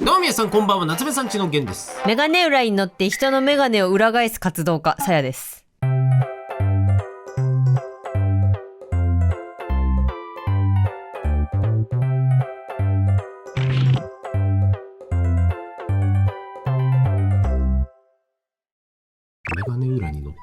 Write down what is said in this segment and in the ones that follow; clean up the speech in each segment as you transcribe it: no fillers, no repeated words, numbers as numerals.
どうも皆さんこんばんは、夏目さんちのげんです。メガネ裏に乗って人のメガネを裏返す活動家さやです。メガネ裏に乗って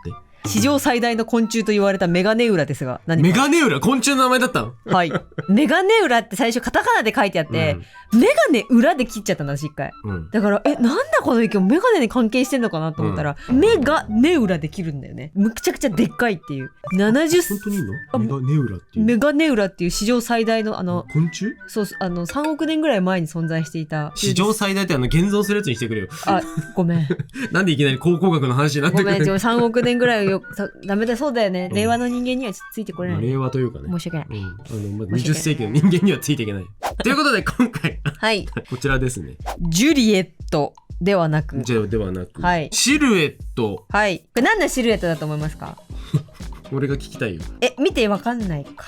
史上最大の昆虫と言われたメガネ裏ですが、何かメガネ裏、昆虫の名前だったの？はいメガネ裏って最初カタカナで書いてあって、メガネ裏で切っちゃったんだ私一回、だからなんだこの影響メガネに関係してんのかなと思ったら、メガネ裏で切るんだよね。むちゃくちゃでっかいっていう70本当にいいの？メガネ裏っていうメガネ裏っていう史上最大の昆虫？そう3億年ぐらい前に存在していた。史上最大って現存するやつにしてくれよ。あ、ごめんなんでいきなり考古学の話になってくる？ごめん、3億年ぐらいダメだそうだよね、令和の人間にはついてこれない、令和というかね、申し訳ない、20世紀の人間にはついていけないということで今回はいこちらですね。ジュリエットではなくはい、シルエット。はい、これ何のシルエットだと思いますか？俺が聞きたいよ。見てわかんないか。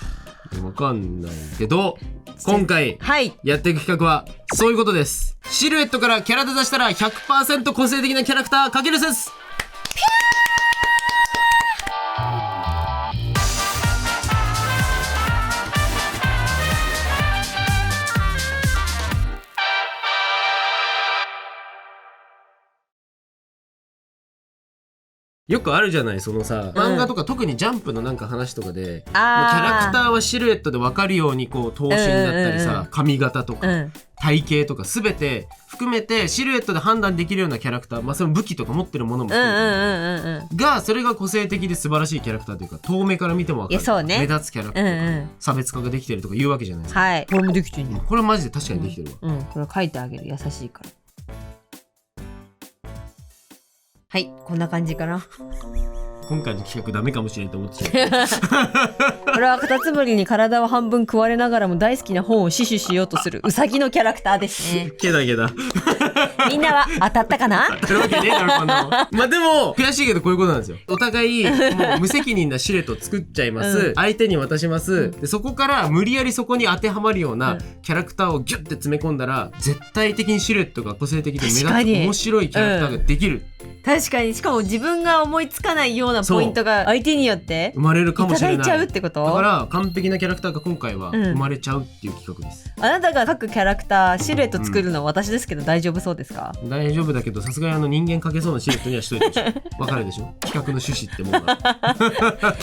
わかんないけど今回やっていく企画はそういうことです。シルエットからキャラデザしたら 100% 個性的なキャラクターかける説。よくあるじゃない、そのさ、漫画とか特にジャンプのなんか話とかで、もうキャラクターはシルエットで分かるようにこう頭身だったりさ、髪型とか、体型とか全て含めてシルエットで判断できるようなキャラクター、その武器とか持ってるものも含めてが、それが個性的で素晴らしいキャラクターというか、遠目から見ても分かる、目立つキャラクターとか、差別化ができてるとか言うわけじゃないですか。はい、これもできてる。これはマジで確かにできてるわ。これ書いてあげる、優しいから。はい、こんな感じかな。今回の企画ダメかもしれんと思ってしまうこれはカタツムリに体を半分食われながらも大好きな本を死守しようとするウサギのキャラクターですね。けだみんなは当たったかな？当たるわけねえだろこんなもん。でも悔しいけどこういうことなんですよ。お互いもう無責任なシルエットを作っちゃいます、相手に渡します、でそこから無理やりそこに当てはまるようなキャラクターをギュッて詰め込んだら、絶対的にシルエットが個性的で目立つ面白いキャラクターができる。確かに、しかも自分が思いつかないようなポイントが相手によって生まれるかもしれない。いただいちゃうってこと？だから完璧なキャラクターが今回は生まれちゃうっていう企画です、あなたが描くキャラクターシルエット作るのは私ですけど、大丈夫そうですか？大丈夫だけど、さすがに人間描けそうなシルエットにはしといてほしい。わかるでしょ、企画の趣旨ってものが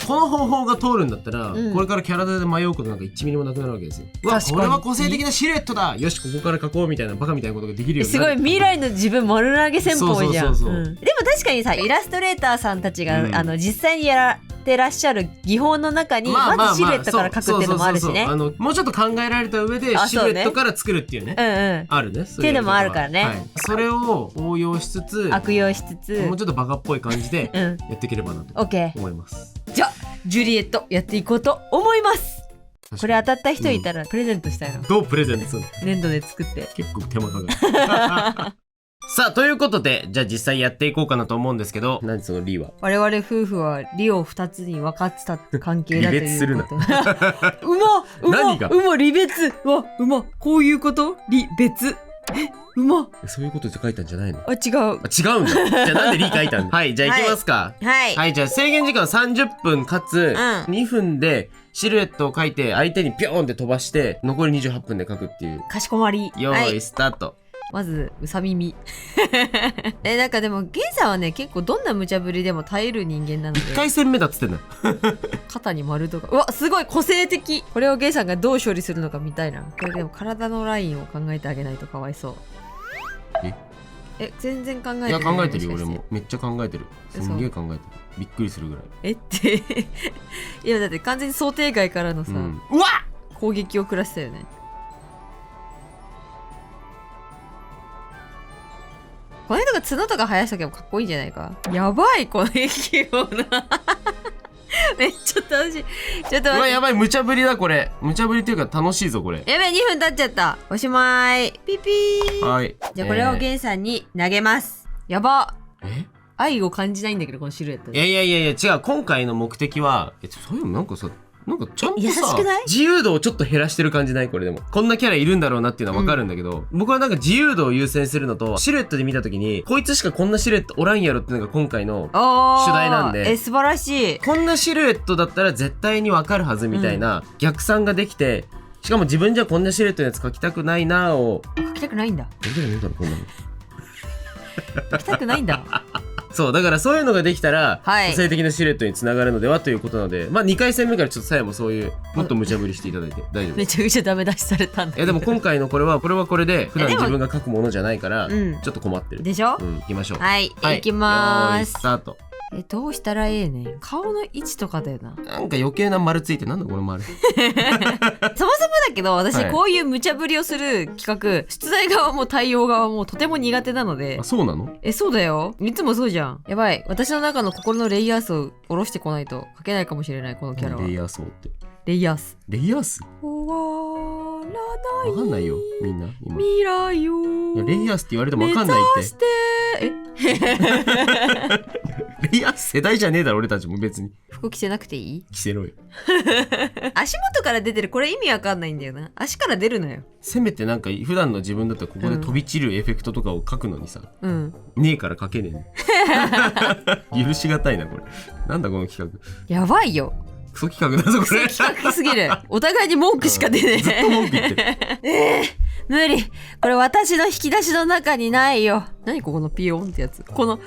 この方法が通るんだったら、これからキャラデザで迷うことなんか1ミリもなくなるわけですよ。これは個性的なシルエットだ、よしここから描こうみたいなバカみたいなことができるようになる。すごい未来の自分丸投げ戦法じゃん。でも確かにさ、イラストレーターさんたちが、実際にやってらっしゃる技法の中にまずシルエットから描くっていうのもあるしね。もうちょっと考えられた上でシルエットから作るっていうね、あるねっていうのもあるからね、それを応用しつつ悪用しつつもうちょっとバカっぽい感じでやっていければなと思います。じゃあジュリエットやっていこうと思います。これ当たった人いたらプレゼントしたいの。どうプレゼントするの？粘土で作って。結構手間かかるさあということで、じゃあ実際やっていこうかなと思うんですけど、何そのリは？我々夫婦はリを2つに分かってた関係だということ。離別するな何が離別こういうこと離別そういうことって書いたんじゃないの？違うんだ。じゃあなんでリ書いたんだはい、じゃあ行きますか。はい、じゃあ制限時間30分かつ2分でシルエットを書いて相手にピョーンって飛ばして残り28分で書くっていう。かしこまり。よーいスタート。まずうさ耳なんかでもゲンさんはね、結構どんな無茶ぶりでも耐える人間なので。1回戦目だっつってんだ肩に丸とか、うわすごい個性的。これをゲンさんがどう処理するのか見たいな。これでも体のラインを考えてあげないとかわいそう。全然考えてない。いや考えてるよ、俺もめっちゃ考えてる。すんげえ考えてる。びっくりするぐらい。いやだって完全に想定外からのさ、うわっ攻撃を食らせたよね。この人が角とか生やしとけばかっこいいんじゃないか。やばいこの生き物めっちゃ楽しい。ちょっと待って。うわやばい、無茶ぶりだこれ。無茶ぶりっていうか楽しいぞこれ。やべえ、2分経っちゃった。おしまい。ピピー。はい。じゃあこれをゲンさんに投げます。やば。愛を感じないんだけどこのシルエットで。いや違う、今回の目的はそういうのなんかさなんかちゃんとさ優しくない？自由度をちょっと減らしてる感じない？これでもこんなキャラいるんだろうなっていうのは分かるんだけど、僕はなんか自由度を優先するのと、シルエットで見た時にこいつしかこんなシルエットおらんやろっていうのが今回の主題なんで、素晴らしい。こんなシルエットだったら絶対に分かるはずみたいな逆算ができて、しかも自分じゃこんなシルエットのやつ描きたくないなを描きたくないんだ。描きたくないんだ。そうだからそういうのができたら、はい、個性的なシルエットにつながるのではということなので、まあ2回戦目からちょっとさやもそういうもっと無茶ぶりしていただいて大丈夫です。めちゃくちゃダメ出しされたんだけど。でも今回のこれはこれで普段自分が書くものじゃないからちょっと困ってるでしょ。行きましょう。はい、行きまーす。スタート。どうしたらええねん。顔の位置とかだよな。なんか余計な丸ついてなんだこの丸。そもそもだけど私こういう無茶ぶりをする企画、出題側も対応側もとても苦手なので。あ、そうなの？そうだよ。いつもそうじゃん。やばい。私の中の心のレイヤースを下ろしてこないと書けないかもしれない、このキャラは。レイヤー層って。レイヤース。レイヤース？終わらない。わかんないよ、みんな今。未来を。いや、レイヤースって言われてもわかんないって。レイヤース世代じゃねえだろ、俺たちも別に。服着せなくていい？着せろよ。足元から出てる、これ意味わかんないんだよな。足から出るのよ。せめてなんか普段の自分だったらここで飛び散るエフェクトとかを書くのにさ、ねえから書けねえね。許しがたいなこれ。なんだこの企画。やばいよ。クソ企画だぞこれ。クソ企画すぎる。お互いに文句しか出ねえ。ずっと文句言ってる。無理。これ私の引き出しの中にないよ。何ここのピヨンってやつ。このピ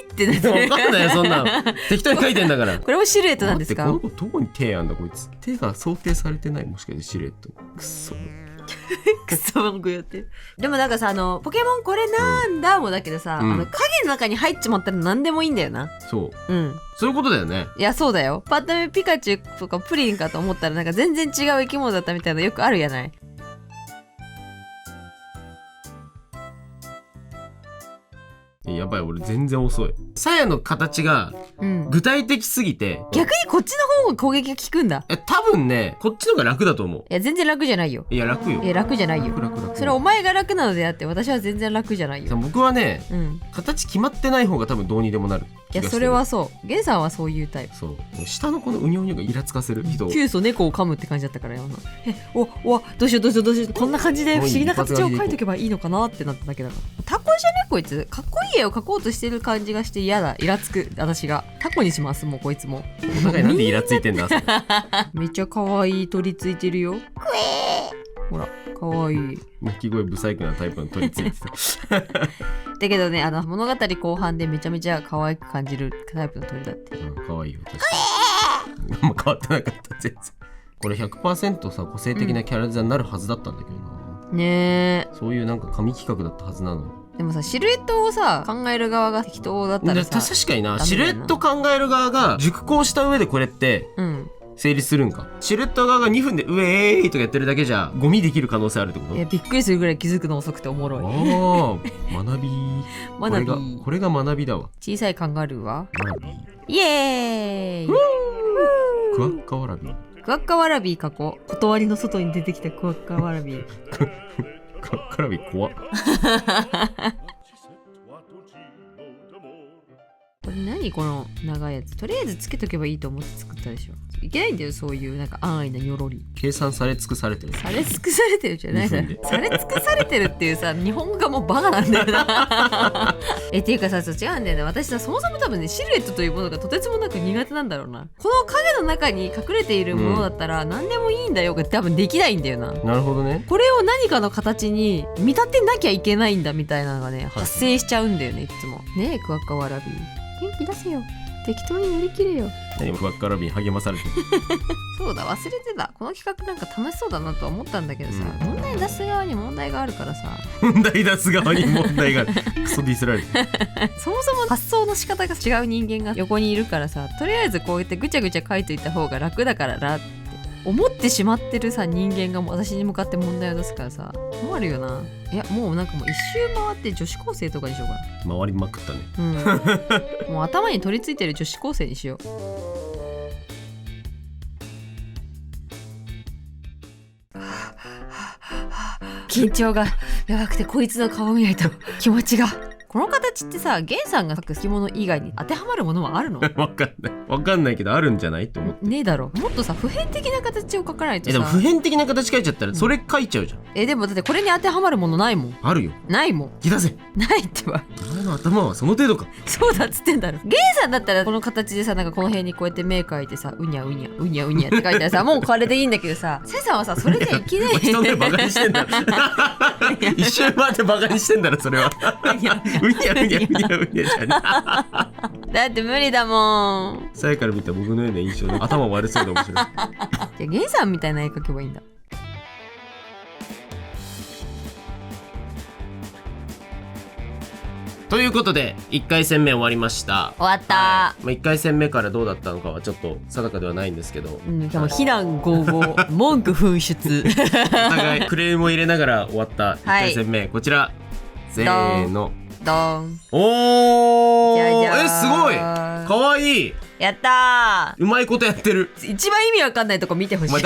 ッて出てる。わかんないよそんなの。適当に書いてんだから。これもシルエットなんですか？この子どこに手あんだこいつ。手が想定されてない、もしかしてシルエット。くそ。クソ文句言ってる。でもなんかさ、ポケモンこれなんだもだけどさ、影の中に入っちまったら何でもいいんだよな。そう。そういうことだよね。いや、そうだよ。パッと見ピカチュウとかプリンかと思ったらなんか全然違う生き物だったみたいなのよくあるやない。やばい、俺全然遅い。さやの形が具体的すぎて、逆にこっちの方が攻撃が効くんだ。多分ね、こっちの方が楽だと思う。いや、全然楽じゃないよ。いや、楽よ。いや、楽じゃないよ。楽。それはお前が楽なのであって、私は全然楽じゃないよ。僕はね、形決まってない方が多分どうにでもなる。いや、それはそう。ゲンさんはそういうタイプ。そう。下のこのうにょうにょがイラつかせる人。キュウソ猫を噛むって感じだったからよ。どうしよう。こんな感じで不思議な形を描いとけばいいのかなってなっただけだから。タコじゃねこいつ。かっこいい絵を描こうとしてる感じがして嫌だ。イラつく。私が。タコにします、もうこいつも。お互いなんでイラついてんだめっちゃ可愛い鳥ついてるよ。ほら、可愛い。鳴き声ブサイクなタイプの鳥ついてた。だけどね、物語後半でめちゃめちゃ可愛く感じるタイプの鳥だって。可愛いよ、確かに。あんま変わってなかった、全然。これ 100% さ、個性的なキャラデザになるはずだったんだけどな。ねえ。そういうなんか神企画だったはずなのに。でもさ、シルエットをさ、考える側が適当だったらさ、確かにな、シルエット考える側が熟考した上でこれって成立するんか。シルエット側が2分でウェーイとかやってるだけじゃゴミできる可能性あるってこと？いや、びっくりするぐらい気づくの遅くておもろい。ああ、学び。これが学びだわ。小さいカンガルーは学び。イエーイ。クワッカワラビー。クワッカワラビー過去。断りの外に出てきたクワッカワラビー。クワッカワラビー怖っ。これ何この長いやつ。とりあえずつけとけばいいと思って作ったでしょ。いけないんだよ、そういうなんか安易なにょろり。計算され尽くされてる。され尽くされてるじゃないされ尽くされてるっていうさ、日本語がもうバカなんだよな。っていうかさ、違うんだよね。私さ、そもそも多分ね、シルエットというものがとてつもなく苦手なんだろうな。この影の中に隠れているものだったら、何でもいいんだよが多分できないんだよな。なるほどね。これを何かの形に見立てなきゃいけないんだみたいなのがね、発生しちゃうんだよね、いつも。ねえ、クワッカワラビー。元気出せよ。適当に乗り切れよ。何クワッカワラビーに励まされてる。そうだ、忘れてた。この企画なんか楽しそうだなとは思ったんだけどさ、問題出す側に問題があるからさ。問題出す側に問題がある。クソディスられてる。そもそも発想の仕方が違う人間が横にいるからさ、とりあえずこうやってぐちゃぐちゃ書いといた方が楽だからなって思ってしまってるさ、人間が私に向かって問題を出すからさ、困るよな。いや、もうなんかもう一周回って女子高生とかにしようかな。回りまくったね。もう頭に取り付いてる女子高生にしよう。緊張がやばくて、こいつの顔見ないと気持ちがこの形ってさ、ゲンさんが描く着物以外に当てはまるものはあるの？わかんないけどあるんじゃないと思って。ねえだろ。もっとさ普遍的な形を描かないとさ。でも普遍的な形描いちゃったらそれ描いちゃうじゃん。でもだってこれに当てはまるものないもん。あるよ。ないもん。聞き出せ。ないってば。お前の頭はその程度か。そうだっつってんだろ。ゲンさんだったらこの形でさ、なんかこの辺にこうやって目描いてさ、うにゃうにゃうにゃうにゃって書いたらさ、もうこれでいいんだけどさ、セさんはさそれでいきなり人のバカにしてんだろ。一瞬待ってバカにしてんだろそれは。うにゃうにゃうにゃうにゃうにゃじゃね。だって無理だもん。さやから見た僕のような印象で頭悪そうで面白い。じゃあゲンさんみたいな絵描けばいいんだ。ということで1回戦目終わりました。終わった、1回戦目からどうだったのかはちょっと定かではないんですけど、でも非難合々文句噴出お互いクレームを入れながら終わった1回戦目、こちらせーのドン。おー、じゃじゃーすごいかわいい。やったー。うまいことやってる。一番意味わかんないとこ見てほしい。もう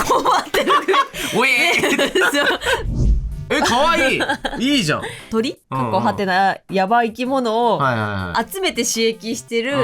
困ってる。おえーかわいい。いいじゃん。鳥かっこはてなやばい生き物を集めて刺激してる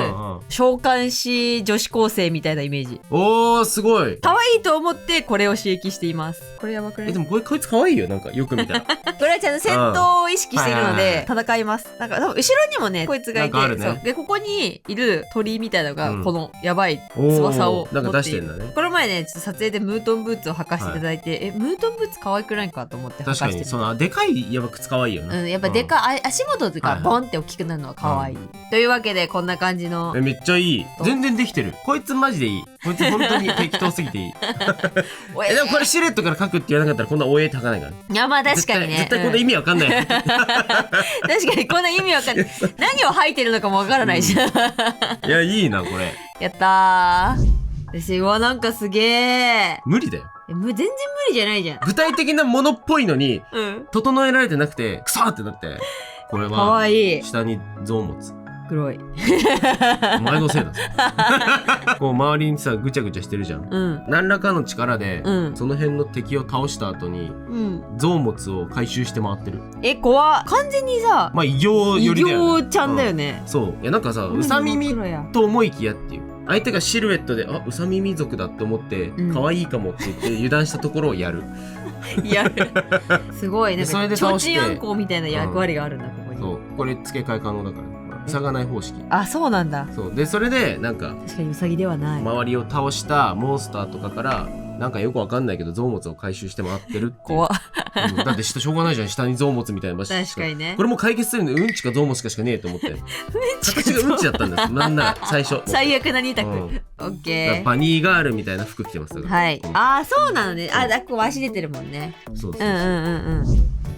召喚師女子高生みたいなイメージ。おーすごい。可愛いと思ってこれを刺激しています。これやばくない？でもこいつ可愛いよ。なんかよく見たら。これはちゃんと戦闘を意識しているので戦います。なんか多分後ろにもねこいつがいて、そうでここにいる鳥みたいなのがこのやばい翼を持っている。この前ねちょっと撮影でムートンブーツを履かせていただいて、ムートンブーツ可愛くないかと思って履かしてる。そのでかいやば靴可愛いよね。やっぱでかい足元とかボンって大きくなるのは可愛い。というわけでこんな感じの。めっちゃいい。全然できてる。こいつマジでいい。こいつ本当に適当すぎていい。でもこれシルエットから描くって言わなかったらこんなおえって描かないから。いやまあ確かにね。絶対こんな意味わかんない。確かにこんな意味わかんない。何を吐いてるのかもわからないし。いやいいなこれ。やったー。私はなんかすげえ。無理だよ。全然無理じゃないじゃん。具体的なものっぽいのに、整えられてなくてクソーってなって、これはかわいい。下に象持つ。黒い。お前のせいだぞ。こう周りにさぐちゃぐちゃしてるじゃん。何らかの力で、その辺の敵を倒した後に、象物を回収して回ってる。怖っ。完全にさ、まあ異形よりだよね。異形ちゃんだよね。そう。いやなんかさ、ウサ耳と思いきやっていう。相手がシルエットでウサ耳族だって思って可愛いかもって言って油断したところをやる。すごいね。それで倒して提灯あんこみたいな役割があるんだここに。そうこれ付け替え可能だから。塞がない方式。あ、そうなんだ。そうでそれでなんか確かにウサギではない。周りを倒したモンスターとかからなんかよくわかんないけど象物を回収して回ってるって。怖っ。だってしょうがないじゃん、下に象物みたいな場所。確かにね。これも解決するのうんちか象物しかねえと思って。形がうんちだったんです。なんなら最初。最悪な2択。オッケー。バニーガールみたいな服着てます。はい。あ、そうなのね。あ、ここ足出てるもんね。そうそう。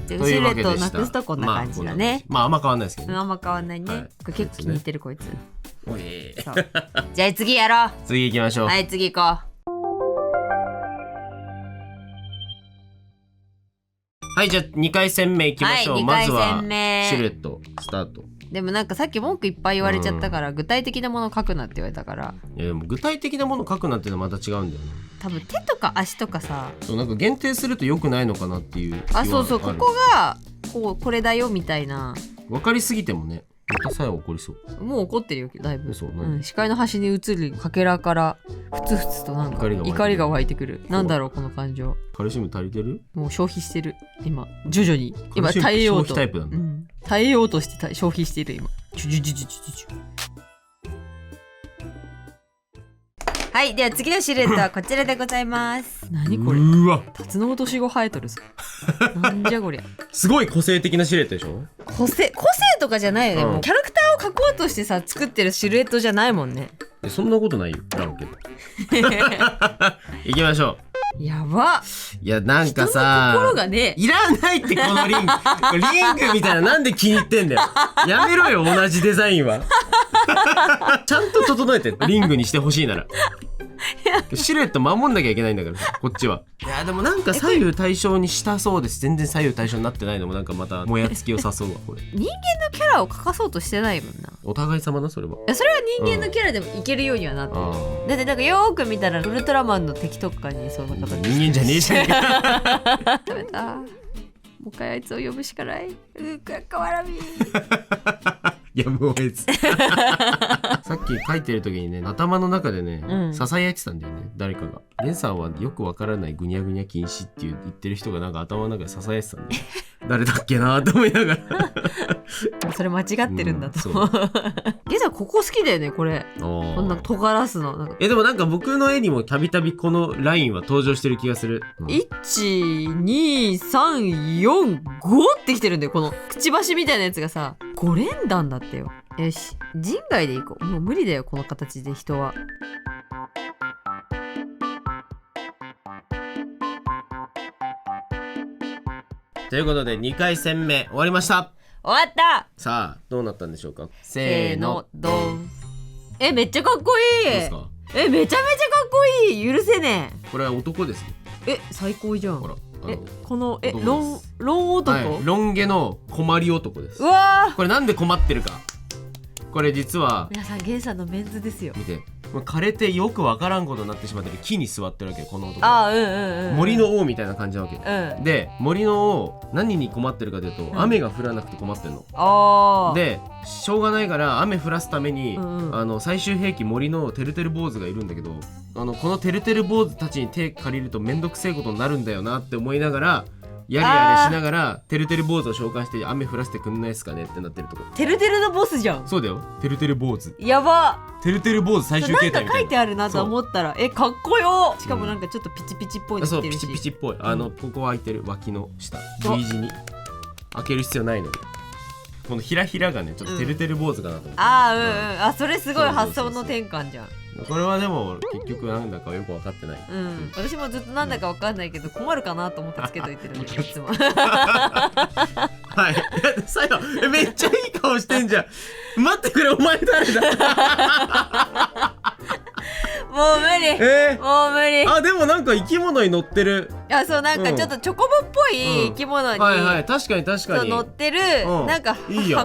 シルエットをなくすとこんな感じだね。まああんま変わんないですけど。あんま変わんないね。これ結構気に入ってるこいつ。おい。じゃあ次やろう。次行きましょう。はい、次行こう。はい、じゃあ2回戦目いきましょう。はい、まずはシルエットスタート。でもなんかさっき文句いっぱい言われちゃったから、具体的なもの書くなって言われたから。いやでも具体的なもの書くなっていうのはまた違うんだよね。多分手とか足とかさ、そうなんか限定すると良くないのかなっていう。あ、そうそう、ここがこれだよみたいな。分かりすぎてもね、またさえ怒りそう。もう怒ってるよだいぶ。視界の端に映るかけらからふつふつとなんか怒りが湧いてくる。なんだろうこの感情。カルシウム足りてる？もう消費してる今徐々に。今耐えようと。耐えようとして消費している今。はい、では次のシルエットはこちらでございます。何これ？うわ、タツノオトシゴ生えとるぞ。なんじゃこりゃ。すごい個性的なシルエットでしょ？個性とかじゃないよね。もうキャラクターを描こうとしてさ作ってるシルエットじゃないもんね。そんなことないよ。だろうけど。行きましょう。やば。いやなんかさ、心がね、いらないってこのリング。リングみたいななんで気に入ってんだよ。やめろよ同じデザインは。ちゃんと整えてリングにしてほしいなら。シルエット守んなきゃいけないんだからこっちは。いやでもなんか左右対称にしたそうです。全然左右対称になってないのもなんかまたもやつきを誘うわこれ。人間のキャラを描かそうとしてないもんな。お互い様なそれは。それは人間のキャラでもいけるようにはなってる。だってなんかよーく見たらウルトラマンの敵とかにそんな形。人間じゃねえじゃん。食べた。もう一回あいつを呼ぶしかない。かわらびやむを得ずさっき書いてる時にね、頭の中でね、ささやいてたんだよね、誰かが。レンさんはよくわからないぐにゃぐにゃ禁止って言ってる人がなんか頭の中でささやいてたんだよ誰だっけなと思いながらそれ間違ってるんだと、ゲザここ好きだよねこれ。こんな尖らすのなんか。でもなんか僕の絵にもたびたびこのラインは登場してる気がする、12345ってきてるんだよ。このくちばしみたいなやつがさ5連弾だってよ。よし人外でいこう。もう無理だよこの形で人は。ということで2回戦目終わりました。終わった。さあどうなったんでしょうか。せーのドン。めっちゃかっこいい。どうですか。めちゃめちゃかっこいい。許せねこれは男ですね。最高じゃん。ほらこのロン男、はい、ロン毛の困り男です。うわこれなんで困ってるか。これ実は皆さんゲンさんのメンズですよ。見て、枯れてよくわからんことになってしまってる木に座ってるわけよこの男。森の王みたいな感じなわけ、で森の王何に困ってるかというと、雨が降らなくて困ってるの。でしょうがないから雨降らすために、最終兵器森のてるてる坊主がいるんだけど、このてるてる坊主たちに手借りるとめんどくせえことになるんだよなって思いながら、やれやれしながらてるてる坊主を召喚して雨降らせてくんないっすかねってなってるとこ。てるてるのボスじゃん。そうだよ、てるてる坊主。やば。てるてる坊主最終形態みたいな。なんか書いてあるなと思ったらかっこよ。しかもなんかちょっとピチピチっぽいの着てるし。そうピチピチっぽい。ここは開いてる、脇の下 V 字に開ける必要ないので、このひらひらがねちょっとてるてる坊主かなと思って。それすごい発想の転換じゃん。これはでも結局なんだかよく分かってない、私もずっとなんだか分かんないけど困るかなと思ってつけといてるのいつもはい最後めっちゃいい顔してんじゃん。待ってくれ、お前誰だもう無理、もう無理。でもなんか生き物に乗ってる。そうなんかちょっとチョコボっぽい生き物に、確かに確かに乗ってる、なんか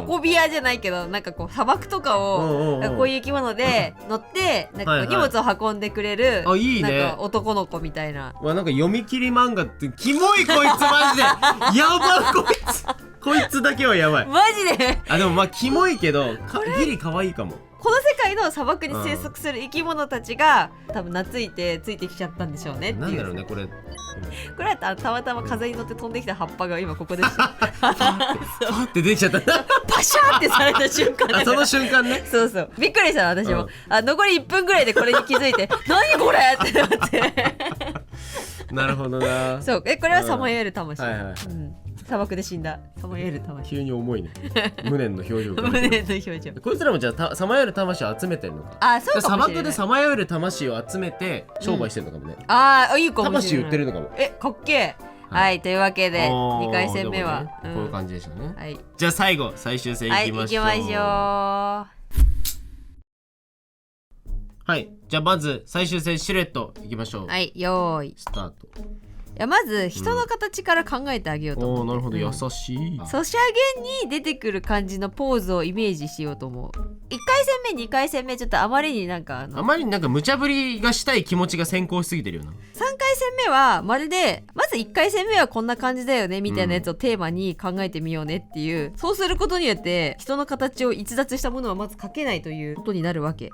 運び屋じゃないけど、なんかこう砂漠とかをこういう生き物で乗ってなんか荷物を運んでくれる、なんか男の子みたいな。なんか読み切り漫画ってキモいこいつマジでやばこいつこいつだけはやばいマジで。でもキモいけどギリ可愛いかも。この世界の砂漠に生息する生き物たちが多分懐いてついてきちゃったんでしょうねっていう。なんだろうねこれ。これはたまたま風に乗って飛んできた葉っぱが今ここでパーって出ちゃったパシャーってされた瞬間その瞬間ね。そうそうびっくりした私も。残り1分ぐらいでこれに気づいて何これってなってなるほどな。そうこれはサマイエル魂。砂漠で死んだサマイエル魂。急に重いね無念の表情無念の表情。こいつらもじゃあサマイエル魂を集めてるのか。そうかもしれない。砂漠でサマイエル魂を集めて商売してるのかもね。いいかもしれない。魂売ってるのかも。かっけえ。はいというわけで2回戦目はこういう感じでしたね。じゃあ最後最終戦いきましょう。はい行きましょう。はい、じゃあまず最終戦シルエットいきましょう。はい、よーいスタート。まず人の形から考えてあげようと思う。なるほど、優しい。ソシャゲに出てくる感じのポーズをイメージしようと思う。1回戦目2回戦目ちょっとあまりになんか無茶ぶりがしたい気持ちが先行しすぎてるよな。3回戦目はまるでまず1回戦目はこんな感じだよねみたいなやつをテーマに考えてみようねっていう、そうすることによって人の形を逸脱したものはまず描けないということになるわけ。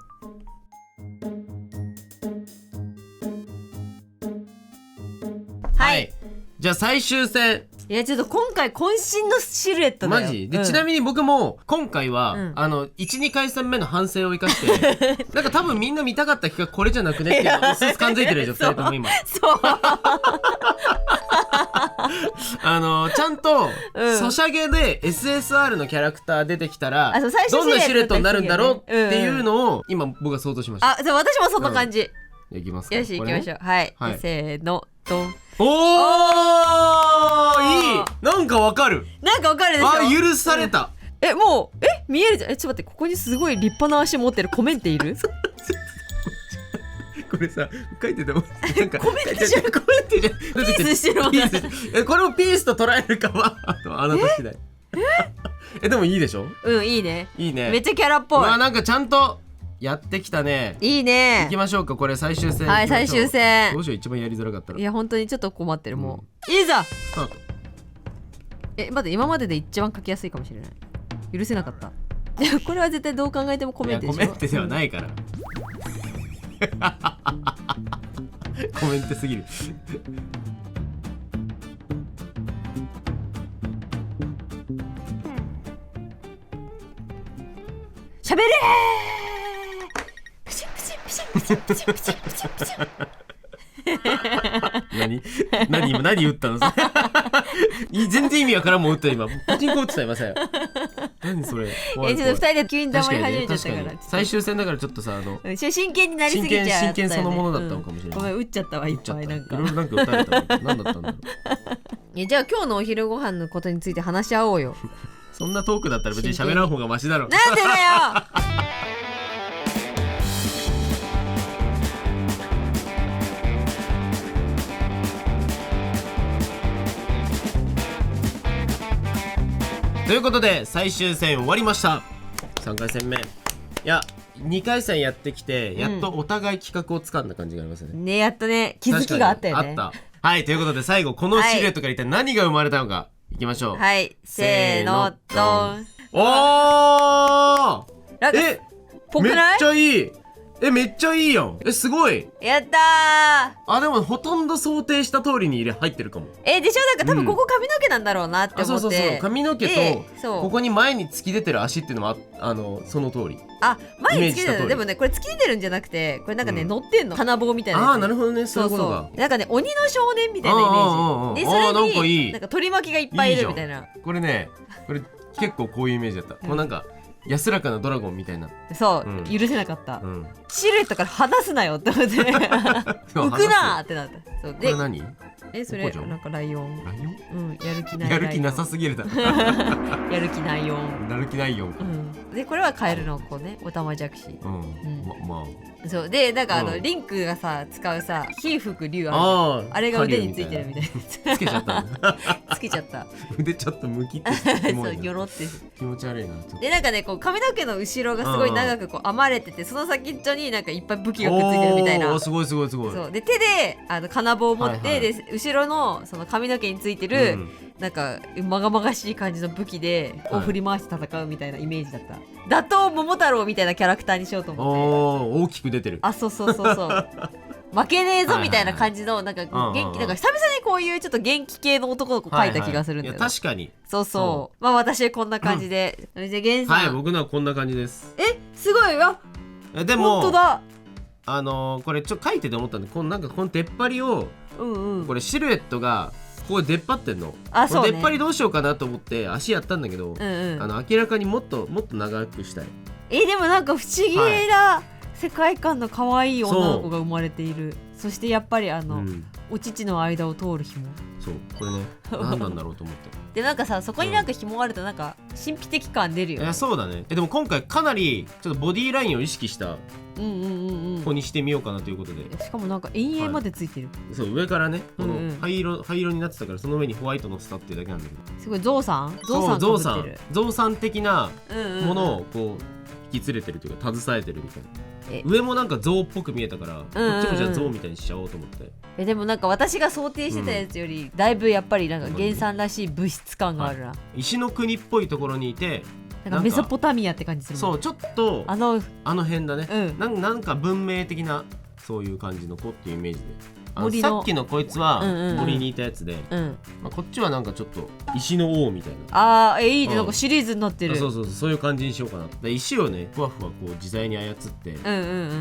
はい、じゃあ最終戦。いやちょっと今回渾身のシルエットだよマジで、ちなみに僕も今回は、1,2 回戦目の反省を生かしてなんか多分みんな見たかった企画これじゃなくねっていうのをうすうす感づいてるでしょ2人とも今。そうちゃんと、ソシャゲで SSR のキャラクター出てきたらどんなシルエットになるんだろうっていうのを今僕は想像しました。私もそんな感じ。いきますか。よし行きましょう。はい、せーのドン。いいなんかわかるでしょ。許された。もう見えるじゃん。ちょっと待って、ここにすごい立派な足持ってるコメンテいるこれさ書いててもなんかコメンテじゃん。ピースしてるもんね。これをピースと捉えるかはあなた次第。でもいいでしょ。いいねいいね。めっちゃキャラっぽい。なんかちゃんとやってきたね。いいね。行きましょうか。これ最終戦。はい最終戦。どうしよう一番やりづらかったら。いや本当にちょっと困ってる。もういいざスタート。待って、今までで一番書きやすいかもしれない。許せなかった。いやこれは絶対どう考えてもコメントでしょ。いやコメントではないからコメントすぎるしゃべれー。プシュプシュプシュプシュプシュプシュプシュプシュ何打ったの全然意味わからんもん打った今パチンコ打ってた今さよ何それちょっと2人で急に黙り始めちゃったから、最終戦だからちょっとさ真剣になりすぎちゃった、真剣そのものだったのかもしれない、ごめん打っちゃったわいっぱいなんかいろいろなんか打たれたの何だったんだろうじゃあ今日のお昼ご飯のことについて話し合おうよそんなトークだったら別に喋らん方がマシだろ。なんでだよということで最終戦終わりました。3回戦目、いや2回戦やってきてやっとお互い企画をつかんだ感じがありますね。ね、やっとね気づきがあったよね。あった。はいということで最後このシルエットから一体何が生まれたのかいきましょう。はいせーのドン。おーぽくない？めっちゃいい。めっちゃいいやん。すごい。やったー。でもほとんど想定した通りに入ってるかも。でしょ。なんか多分ここ髪の毛なんだろうなって思って、そう髪の毛とここに前に突き出てる足っていうのもその通り。前に突き出てる。でもねこれ突き出てるんじゃなくてこれなんかね乗ってんの金棒みたいな。なるほどね。そういうことがなんかね鬼の少年みたいなイメージで、それになんか取り巻きがいっぱいいるみたいな。これ結構こういうイメージだった。こうなんか安らかなドラゴンみたいな。そう、許せなかった、シルエットから離すなよって思って浮くなーってなった。そうで、これ何？それなんかライオン。やる気ない。やる気なさすぎるだろ。やる気ないよん。やる気ないよん。でこれはカエルの子ね、オタマジャクシ。まあそうでなんかリンクがさ使うさ火吹く竜あれが腕についてるみたいな。つけちゃったつけちゃった腕ちょっとムキってしてそうよろって気持ち悪いな。でなんかねこう髪の毛の後ろがすごい長くこう編まれてて、その先っちょになんかいっぱい武器がくっついてるみたいな。すごいそうで手で金棒を持って、で後ろのその髪の毛についてる、なんかまがまがしい感じの武器でを振り回して戦うみたいなイメージだった。打倒桃太郎みたいなキャラクターにしようと思って。大きく出てる。そう負けねえぞみたいな感じのなんか元気、なんか久々にこういうちょっと元気系の男の子描いた気がするんだよ。確かに。まあ私はこんな感じで。じゃあ源さん。はい、僕のはこんな感じです。すごいわ。でも本当だ。これ書いてて思ったんで、なんかこの出っ張りをこれシルエットがここで出っ張ってんの。これ出っ張りどうしようかなと思って足やったんだけど、明らかにもっと長くしたい。でもなんか不思議な世界観の可愛い女の子が生まれている。そしてやっぱりお乳の間を通る紐。そうこれね何なんだろうと思ってでなんかさそこになんか紐あるとなんか神秘的感出るよ。そうだね。でも今回かなりちょっとボディラインを意識した子にしてみようかなということで、しかもなんか陰影までついてる。そう上からねこの灰色になってたからその上にホワイトのスタっていうだけなんだけど、すごいゾウさん的なものをこう引き連れてるというか携えてるみたいな。上もなんか象っぽく見えたから、こっちもじゃあ象みたいにしちゃおうと思って。でもなんか私が想定してたやつよりだいぶやっぱりなんか原産らしい物質感があるな。石の国っぽいところにいてなんかメソポタミアって感じする。そうちょっとあの辺だね、なんか文明的なそういう感じの子っていうイメージで、さっきのこいつは森にいたやつで、こっちはなんかちょっと石の王みたいな。いいね、なんかシリーズになってる。そういう感じにしようかな。で石をねふわふわこう自在に操って、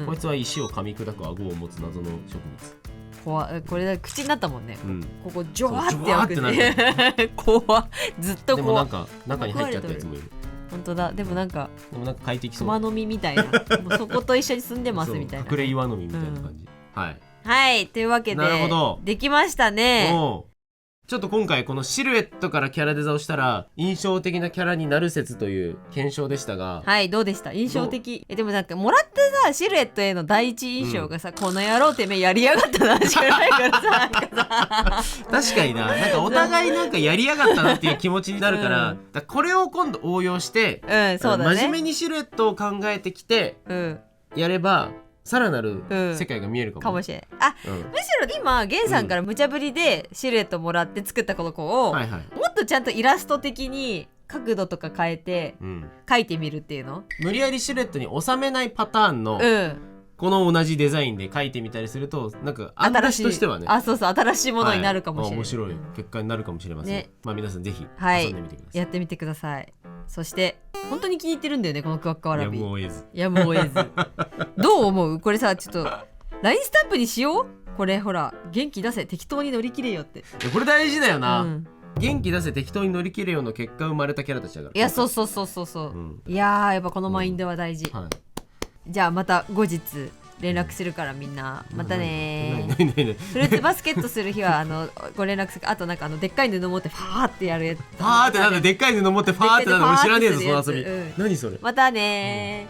こいつは石を噛み砕く顎を持つ謎の植物。これ口になったもんね、ここジョワーってやくね怖ずっとこう。でもなんか中に入っちゃったやつもいる。本当だ。でもなんか快適そう。熊飲みみたいなもうそこと一緒に住んでますみたいな。隠れ岩飲みみたいな感じ。はいというわけでできましたね。ちょっと今回このシルエットからキャラデザをしたら印象的なキャラになる説という検証でしたが、どうでした？印象的。でもなんかもらってさシルエットへの第一印象がさ、この野郎てめえやりやがったなしかないからさ確かになんかお互いなんかやりやがったなっていう気持ちになるから、これを今度応用して、真面目にシルエットを考えてきて、やればさらなる世界が見えるかも、かもしれない。むしろ今ゲンさんから無茶ぶりでシルエットもらって作ったこの子を、もっとちゃんとイラスト的に角度とか変えて描いてみるっていうの、無理やりシルエットに収めないパターンの、この同じデザインで描いてみたりするとなんか案出しとしてはね、そうそう、新しいものになるかもしれない、面白い結果になるかもしれません、ね。皆さんぜひ遊んでみてください。やってみてください。そして本当に気に入ってるんだよねこのクワッカワラビ。やむを得ず。やむを得ず。どう思うこれさ、ちょっと LINE スタンプにしよう。これほら、元気出せ適当に乗り切れよって。これ大事だよな、元気出せ適当に乗り切れよの結果生まれたキャラたちだから。いや、そうそうそうそうそう、いややっぱこのマインドは大事、じゃあまた後日連絡するからみんなまたねフルーツバスケットする日はご連絡する。あとなんかでっかい布持ってファーってやるやつ。ファーってなんだ、でっかい布持ってファーってなんだ、俺知らねえぞその遊び、何それ。またね